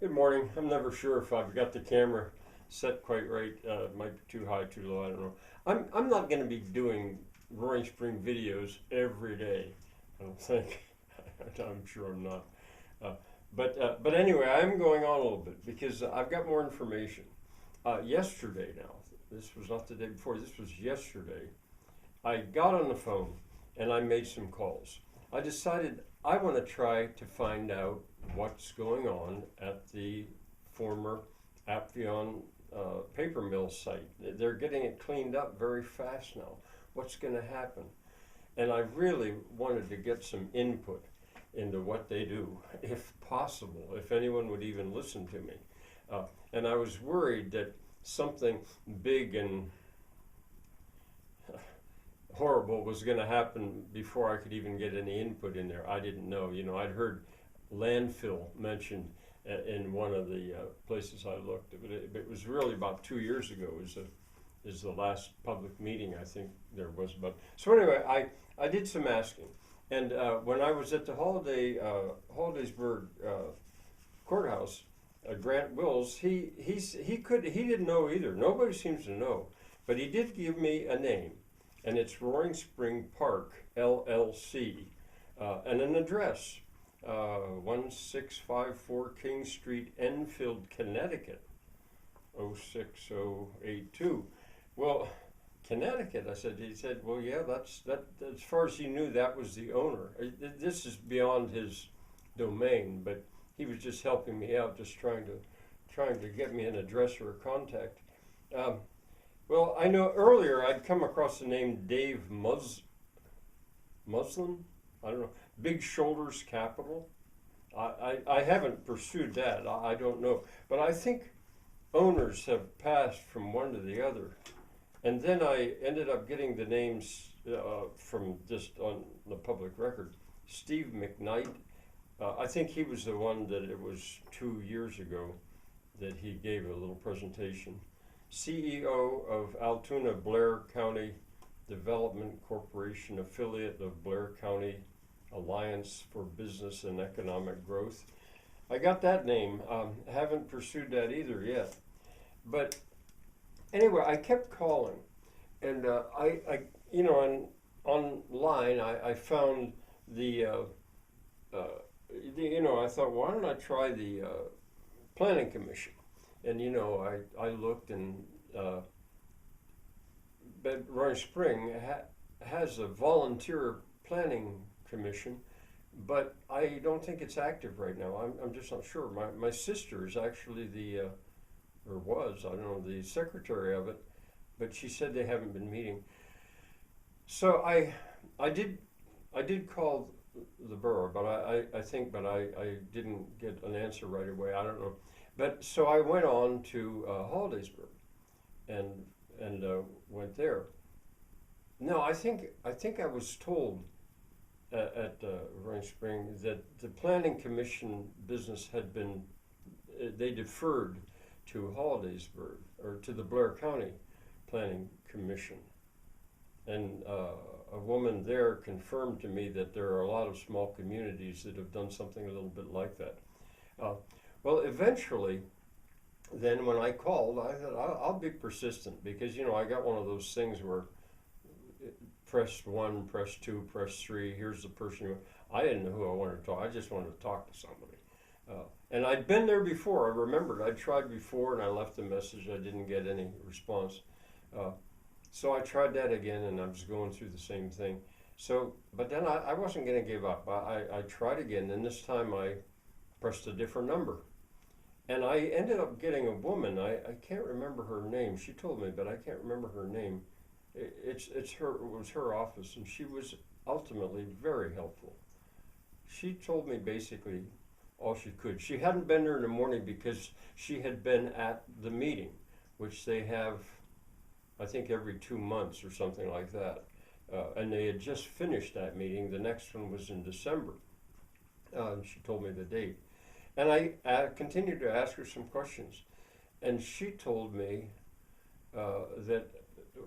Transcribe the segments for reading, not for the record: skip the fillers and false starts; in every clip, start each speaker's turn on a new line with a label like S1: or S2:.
S1: Good morning. I'm never sure if I've got the camera set quite right. It might be too high, too low. I don't know. I'm not going to be doing Roaring Spring videos every day. I don't think. I'm sure I'm not. But anyway, I'm going on a little bit because I've got more information. Yesterday now, this was not the day before. This was yesterday. I got on the phone and I made some calls. I decided I want to try to find out what's going on at the former Appvion paper mill site. They're getting it cleaned up very fast now. What's going to happen? And I really wanted to get some input into what they do, if possible, if anyone would even listen to me. And I was worried that something big and horrible was going to happen before I could even get any input in there. I didn't know. I'd heard landfill mentioned in one of the places I looked. It was really about 2 years ago. Is the last public meeting I think there was. But so anyway, I did some asking, and when I was at the Hollidaysburg courthouse, Grant Wills, he didn't know either. Nobody seems to know, but he did give me a name, and it's Roaring Spring Park LLC, and an address, 1654 King Street, Enfield, Connecticut, 06082. Well, Connecticut, he said, well, yeah, that's as far as he knew, that was the owner. This is beyond his domain, but he was just helping me out, just trying to get me an address or a contact. Well, I know earlier I'd come across the name Dave Muslin, I don't know, Big Shoulders Capital. I haven't pursued that, I don't know. But I think owners have passed from one to the other. And then I ended up getting the names from just on the public record. Steve McKnight, I think he was the one that it was 2 years ago that he gave a little presentation. CEO of Altoona Blair County Development Corporation, affiliate of Blair County Alliance for Business and Economic Growth. I got that name. Haven't pursued that either yet. But anyway, I kept calling, and online I found I thought, why don't I try the Planning Commission? And I looked, and Roaring Spring has a volunteer planning commission, but I don't think it's active right now. I'm just not sure. My sister is actually the secretary of it, but she said they haven't been meeting. So I did call the borough, but I didn't get an answer right away. I don't know. But so I went on to Hollidaysburg and went there. No, I think I was told at Roaring Spring that the Planning Commission business had been, they deferred to Hollidaysburg, or to the Blair County Planning Commission. And a woman there confirmed to me that there are a lot of small communities that have done something a little bit like that. Well, eventually, then when I called, I thought I'll be persistent, because I got one of those things where press 1, press 2, press 3, here's the person. I didn't know who I wanted to talk. I just wanted to talk to somebody. And I'd been there before. I remembered I'd tried before, and I left a message. I didn't get any response. So I tried that again, and I was going through the same thing. So, but then I wasn't going to give up. I tried again, and this time I pressed a different number. And I ended up getting a woman. I can't remember her name. She told me, but I can't remember her name. It was her office, and she was ultimately very helpful. She told me basically all she could. She hadn't been there in the morning because she had been at the meeting, which they have, I think, every 2 months or something like that. And they had just finished that meeting. The next one was in December. She told me the date. And I continued to ask her some questions. And she told me that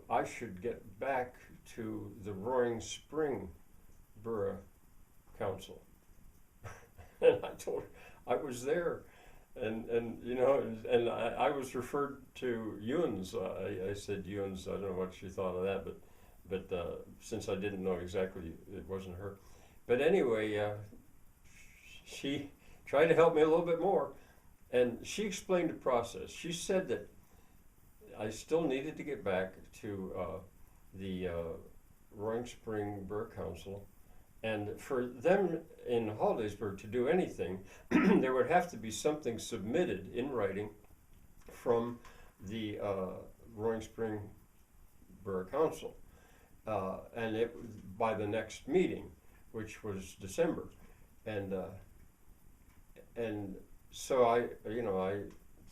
S1: I should get back to the Roaring Spring Borough Council. And I told her I was there and you know, and I was referred to Ewan's. I said Ewan's. I don't know what she thought of that, but since I didn't know exactly, it wasn't her. But anyway, she tried to help me a little bit more, and she explained the process. She said that I still needed to get back to the Roaring Spring Borough Council, and for them in Hollidaysburg to do anything, there would have to be something submitted in writing from the Roaring Spring Borough Council, and it by the next meeting, which was December, and and so I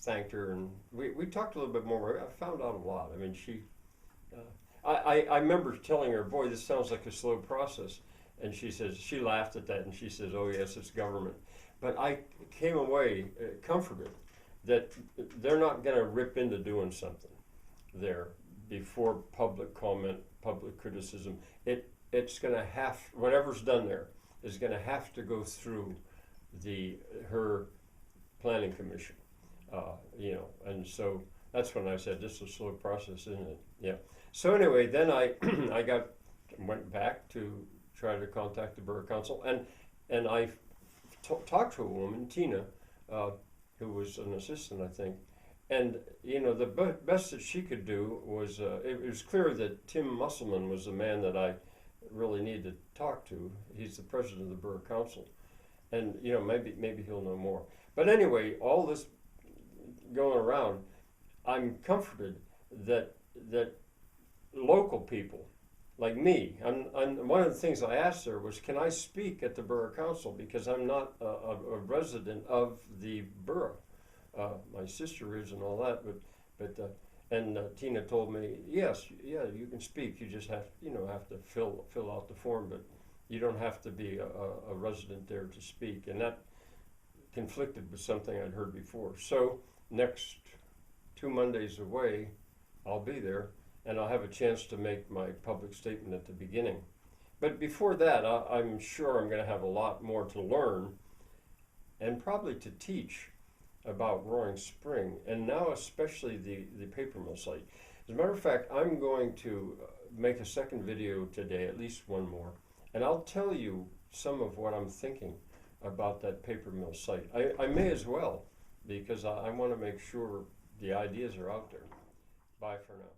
S1: thanked her, and we talked a little bit more. I found out a lot. I mean, I remember telling her, boy, this sounds like a slow process. And she laughed at that, and she says, oh yes, it's government. But I came away comforted that they're not going to rip into doing something there before public comment, public criticism. It's going to have, whatever's done there is going to have to go through her planning commission. And so that's when I said, this is a slow process, isn't it? Yeah. So anyway, then I went back to try to contact the Borough Council, and I talked to a woman, Tina, who was an assistant, I think, and the best that she could do was, it was clear that Tim Musselman was the man that I really needed to talk to. He's the president of the Borough Council, and maybe he'll know more. But anyway, all this going around, I'm comforted that local people like me, I'm one of the things I asked her was, can I speak at the Borough Council, because I'm not a resident of the borough. My sister is and all that, but Tina told me, yes, yeah, you can speak. You just have to fill out the form, but you don't have to be a resident there to speak. And that conflicted with something I'd heard before. So next 2 Mondays away, I'll be there, and I'll have a chance to make my public statement at the beginning. But before that, I'm sure I'm going to have a lot more to learn and probably to teach about Roaring Spring, and now especially the Papermill site. As a matter of fact, I'm going to make a second video today, at least one more, and I'll tell you some of what I'm thinking about that Papermill site. I may as well, because I want to make sure the ideas are out there. Bye for now.